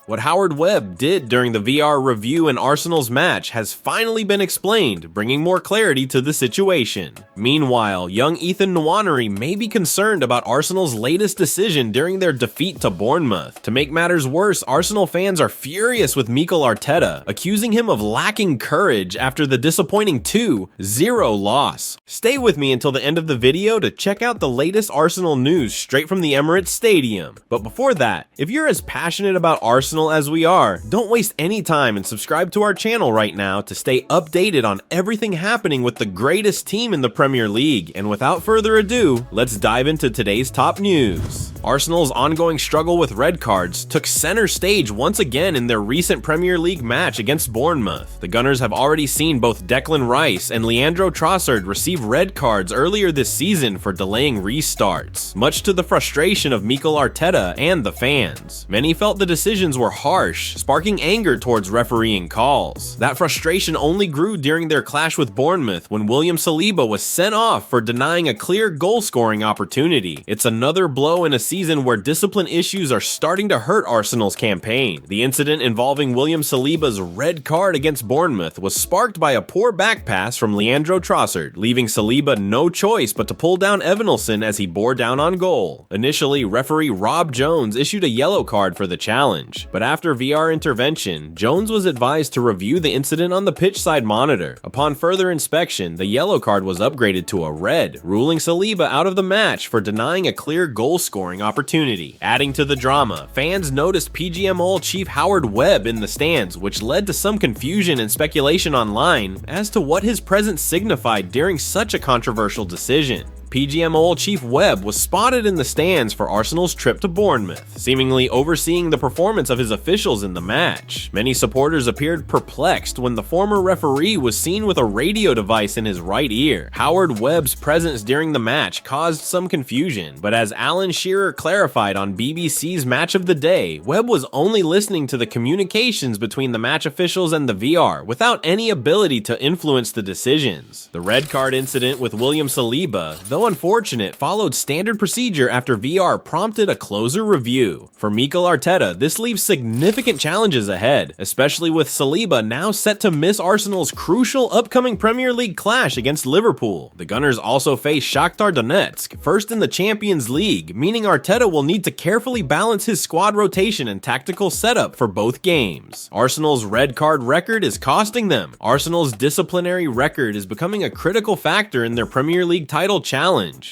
What Howard Webb did during the VR review in Arsenal's match has finally been explained, bringing more clarity to the situation. Meanwhile, young Ethan Nwaneri may be concerned about Arsenal's latest decision during their defeat to Bournemouth. To make matters worse, Arsenal fans are furious with Mikel Arteta, accusing him of lacking courage after the disappointing 2-0 loss. Stay with me until the end of the video to check out the latest Arsenal news straight from the Emirates Stadium. But before that, if you're as passionate about Arsenal as we are, don't waste any time and subscribe to our channel right now to stay updated on everything happening with the greatest team in the Premier League. And without further ado, let's dive into today's top news. Arsenal's ongoing struggle with red cards took center stage once again in their recent Premier League match against Bournemouth. The Gunners have already seen both Declan Rice and Leandro Trossard receive red cards earlier this season for delaying restarts, much to the frustration of Mikel Arteta and the fans. Many felt the decisions were harsh, sparking anger towards refereeing calls. That frustration only grew during their clash with Bournemouth when William Saliba was sent off for denying a clear goal-scoring opportunity. It's another blow in a season where discipline issues are starting to hurt Arsenal's campaign. The incident involving William Saliba's red card against Bournemouth was sparked by a poor back pass from Leandro Trossard, leaving Saliba no choice but to pull down Evanilson as he bore down on goal. Initially, referee Rob Jones issued a yellow card for the challenge, but after VR intervention, Jones was advised to review the incident on the pitch side monitor. Upon further inspection, the yellow card was upgraded to a red, ruling Saliba out of the match for denying a clear goal-scoring opportunity. Adding to the drama, fans noticed PGMOL chief Howard Webb in the stands, which led to some confusion and speculation online as to what his presence signified during such a controversial decision. PGMOL chief Webb was spotted in the stands for Arsenal's trip to Bournemouth, seemingly overseeing the performance of his officials in the match. Many supporters appeared perplexed when the former referee was seen with a radio device in his right ear. Howard Webb's presence during the match caused some confusion, but as Alan Shearer clarified on BBC's Match of the Day, Webb was only listening to the communications between the match officials and the VR, without any ability to influence the decisions. The red card incident with William Saliba, though unfortunate, followed standard procedure after VR prompted a closer review. For Mikel Arteta, this leaves significant challenges ahead, especially with Saliba now set to miss Arsenal's crucial upcoming Premier League clash against Liverpool. The Gunners also face Shakhtar Donetsk, first in the Champions League, meaning Arteta will need to carefully balance his squad rotation and tactical setup for both games. Arsenal's red card record is costing them. Arsenal's disciplinary record is becoming a critical factor in their Premier League title challenge.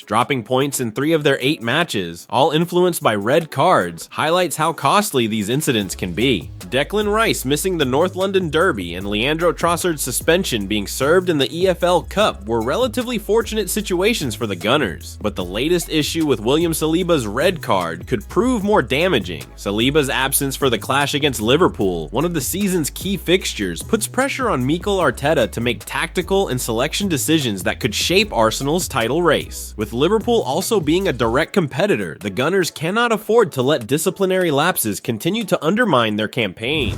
Dropping points in 3 of their 8 matches, all influenced by red cards, highlights how costly these incidents can be. Declan Rice missing the North London Derby and Leandro Trossard's suspension being served in the EFL Cup were relatively fortunate situations for the Gunners, but the latest issue with William Saliba's red card could prove more damaging. Saliba's absence for the clash against Liverpool, one of the season's key fixtures, puts pressure on Mikel Arteta to make tactical and selection decisions that could shape Arsenal's title race. With Liverpool also being a direct competitor, the Gunners cannot afford to let disciplinary lapses continue to undermine their campaign.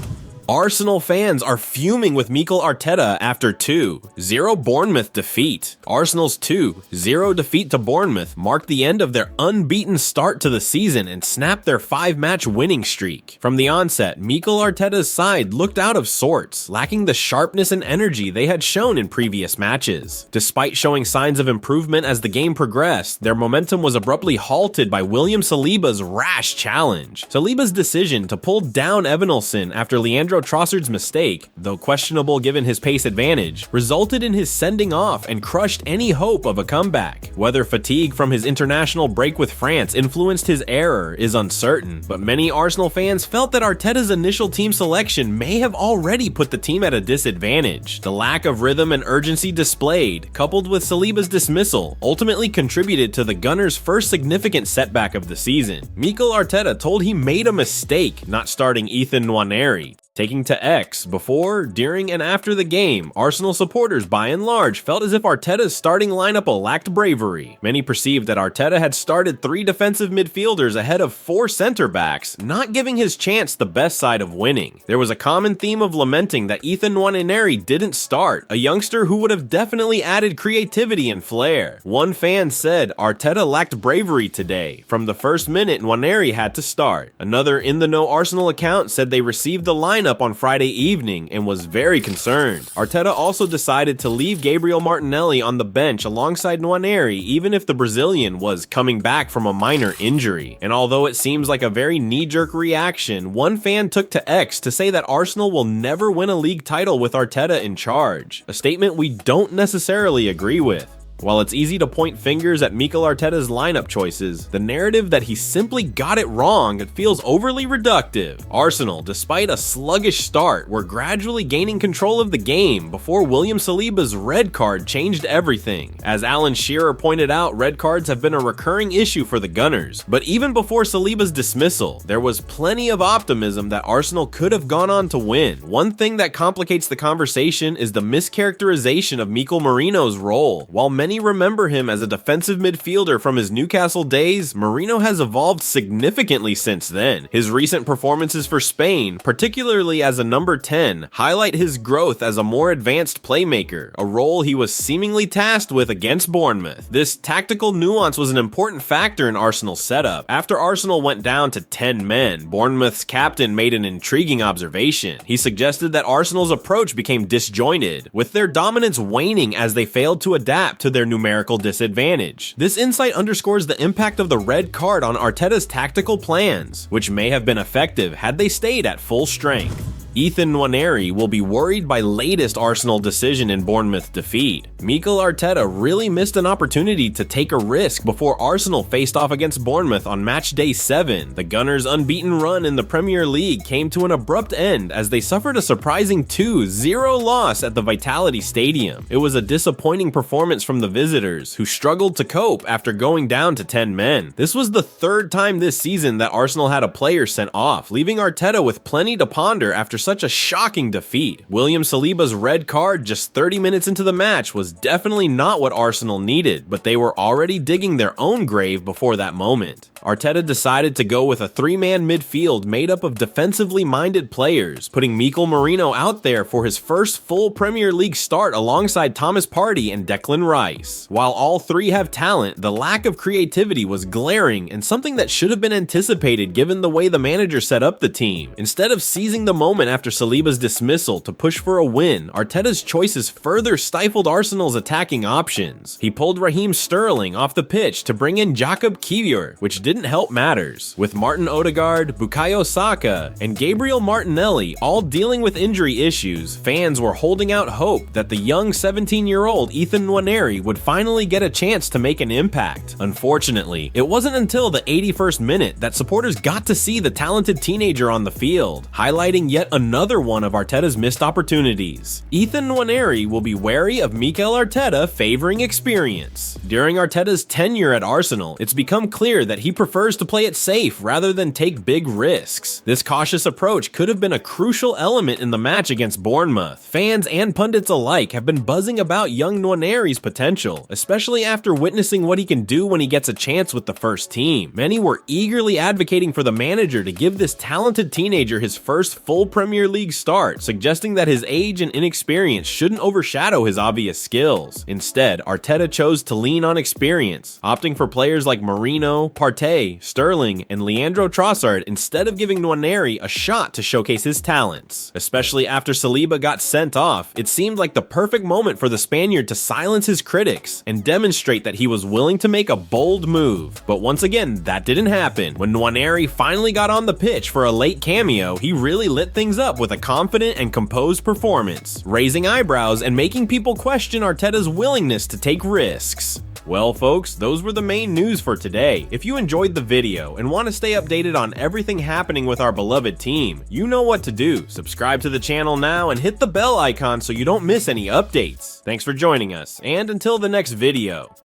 Arsenal fans are fuming with Mikel Arteta after 2-0 Bournemouth defeat. Arsenal's 2-0 defeat to Bournemouth marked the end of their unbeaten start to the season and snapped their 5-match winning streak. From the onset, Mikel Arteta's side looked out of sorts, lacking the sharpness and energy they had shown in previous matches. Despite showing signs of improvement as the game progressed, their momentum was abruptly halted by William Saliba's rash challenge. Saliba's decision to pull down Evanilson after Leandro Trossard's mistake, though questionable given his pace advantage, resulted in his sending off and crushed any hope of a comeback. Whether fatigue from his international break with France influenced his error is uncertain, but many Arsenal fans felt that Arteta's initial team selection may have already put the team at a disadvantage. The lack of rhythm and urgency displayed, coupled with Saliba's dismissal, ultimately contributed to the Gunners' first significant setback of the season. Mikel Arteta told he made a mistake not starting Ethan Nwaneri. Taking to X, before, during, and after the game, Arsenal supporters by and large felt as if Arteta's starting lineup lacked bravery. Many perceived that Arteta had started 3 defensive midfielders ahead of 4 center-backs, not giving his chance the best side of winning. There was a common theme of lamenting that Ethan Nwaneri didn't start, a youngster who would have definitely added creativity and flair. One fan said Arteta lacked bravery today. From the first minute, Nwaneri had to start. Another in-the-know Arsenal account said they received the lineup on Friday evening and was very concerned. Arteta also decided to leave Gabriel Martinelli on the bench alongside Nwaneri, even if the Brazilian was coming back from a minor injury. And although it seems like a very knee-jerk reaction, one fan took to X to say that Arsenal will never win a league title with Arteta in charge, a statement we don't necessarily agree with. While it's easy to point fingers at Mikel Arteta's lineup choices, the narrative that he simply got it wrong feels overly reductive. Arsenal, despite a sluggish start, were gradually gaining control of the game before William Saliba's red card changed everything. As Alan Shearer pointed out, red cards have been a recurring issue for the Gunners, but even before Saliba's dismissal, there was plenty of optimism that Arsenal could have gone on to win. One thing that complicates the conversation is the mischaracterization of Mikel Merino's role. While many remember him as a defensive midfielder from his Newcastle days, Merino has evolved significantly since then. His recent performances for Spain, particularly as a number 10, highlight his growth as a more advanced playmaker, a role he was seemingly tasked with against Bournemouth. This tactical nuance was an important factor in Arsenal's setup. After Arsenal went down to 10 men, Bournemouth's captain made an intriguing observation. He suggested that Arsenal's approach became disjointed, with their dominance waning as they failed to adapt to their numerical disadvantage. This insight underscores the impact of the red card on Arteta's tactical plans, which may have been effective had they stayed at full strength. Ethan Nwaneri will be worried by latest Arsenal decision in Bournemouth defeat. Mikel Arteta really missed an opportunity to take a risk before Arsenal faced off against Bournemouth on match day 7. The Gunners' unbeaten run in the Premier League came to an abrupt end as they suffered a surprising 2-0 loss at the Vitality Stadium. It was a disappointing performance from the visitors, who struggled to cope after going down to 10 men. This was the 3rd time this season that Arsenal had a player sent off, leaving Arteta with plenty to ponder after such a shocking defeat. William Saliba's red card just 30 minutes into the match was definitely not what Arsenal needed, but they were already digging their own grave before that moment. Arteta decided to go with a 3-man midfield made up of defensively minded players, putting Mikel Merino out there for his first full Premier League start alongside Thomas Partey and Declan Rice. While all 3 have talent, the lack of creativity was glaring and something that should have been anticipated given the way the manager set up the team. Instead of seizing the moment after Saliba's dismissal to push for a win, Arteta's choices further stifled Arsenal's attacking options. He pulled Raheem Sterling off the pitch to bring in Jakub Kiwior, which didn't help matters. With Martin Odegaard, Bukayo Saka, and Gabriel Martinelli all dealing with injury issues, fans were holding out hope that the young 17-year-old Ethan Nwaneri would finally get a chance to make an impact. Unfortunately, it wasn't until the 81st minute that supporters got to see the talented teenager on the field, highlighting yet another one of Arteta's missed opportunities. Ethan Nwaneri will be wary of Mikel Arteta favoring experience. During Arteta's tenure at Arsenal, it's become clear that he prefers to play it safe rather than take big risks. This cautious approach could have been a crucial element in the match against Bournemouth. Fans and pundits alike have been buzzing about young Nwaneri's potential, especially after witnessing what he can do when he gets a chance with the first team. Many were eagerly advocating for the manager to give this talented teenager his first full Premier League start, suggesting that his age and inexperience shouldn't overshadow his obvious skills. Instead, Arteta chose to lean on experience, opting for players like Merino, Partey, Sterling, and Leandro Trossard instead of giving Nwaneri a shot to showcase his talents. Especially after Saliba got sent off, it seemed like the perfect moment for the Spaniard to silence his critics and demonstrate that he was willing to make a bold move. But once again, that didn't happen. When Nwaneri finally got on the pitch for a late cameo, he really lit things up with a confident and composed performance, raising eyebrows and making people question Arteta's willingness to take risks. Well folks, those were the main news for today. If you enjoyed the video and want to stay updated on everything happening with our beloved team, you know what to do. Subscribe to the channel now and hit the bell icon so you don't miss any updates. Thanks for joining us, and until the next video.